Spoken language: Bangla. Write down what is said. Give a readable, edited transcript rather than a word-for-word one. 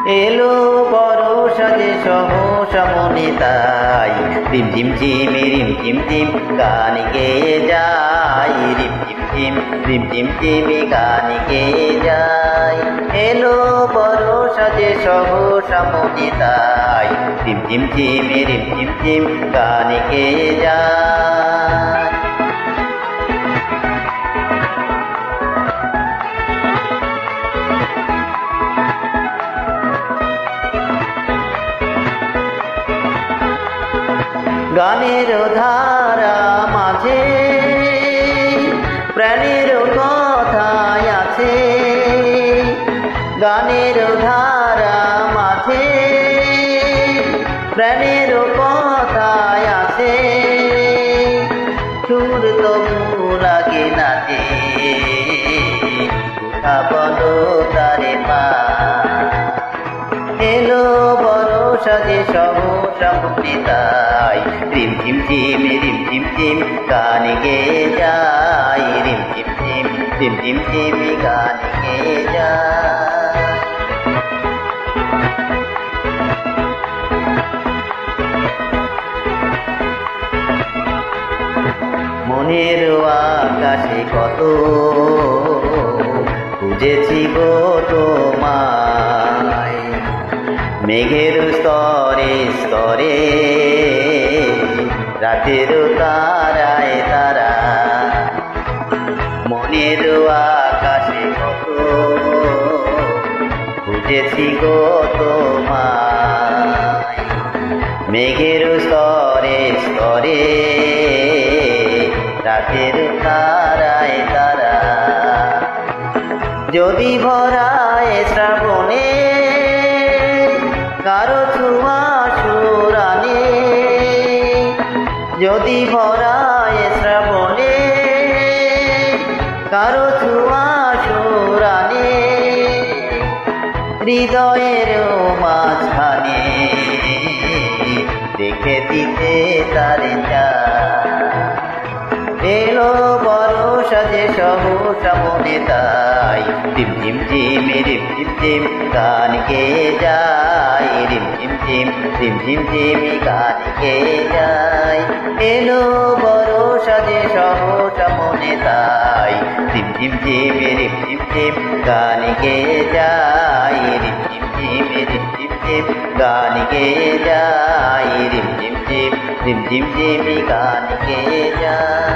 এলো বড় সাজে সহসা মনে তাই রিম ঝিম ঝিমি রিম ঝিম ঝিম গান গেয়ে যাই রিম ঝিম ঝিম রিম ঝিম ঝিমি গান গেয়ে যাই এলো বড় সাজে সহসা মনে তাই রিম ঝিম ঝিমি রিম ঝিম ঝিম গান গেয়ে যাই। গানের ধারা মাঝে প্রাণের কথায় আছে গানের ধারা মাঝে প্রাণের কথায় আছে সুর তবু লাগে নাচে কথা বলো তারে মা এলো বড় সাজে সহসা মনে তাই রিম ঝিম ঝিম রিম ঝিম ঝিম গান গেয়ে যাই রিম ঝিম ঝিম রিম ঝিম ঝিম গান গেয়ে যাই। মনের আকাশে কত খুঁজেছি গো তোমায় মেঘের স্তরে স্তরে রাতের তারায় তারা মনের আকাশে কত খুঁজেছি গো তোমায় মেঘের স্তরে স্তরে রাতের তারায় তারা যদি ভরায় শ্রাবণে কারো ছোঁয়া সুরানে যদি ভরায় শ্রাবণে কারো ছোঁয়া সুরানে হৃদয়ের মাঝখানে দেখে দিতে তারে চা এলো বড় সাজে সহসা মনে তাই রিম ঝিম ঝিম রিম ঝিম ঝিম গান গেয়ে যাই রিম ঝিম ঝিম রিম ঝিম ঝিম গান গেয়ে যাই এলো বড় সাজে সহসা মনে তাই রিম ঝিম ঝিম রিম ঝিম ঝিম গান গেয়ে যাই রিম ঝিম ঝিম রিম ঝিম ঝিম গান গেয়ে যাই রিম ঝিম ঝিম রিম ঝিম ঝিম গান গেয়ে যাই।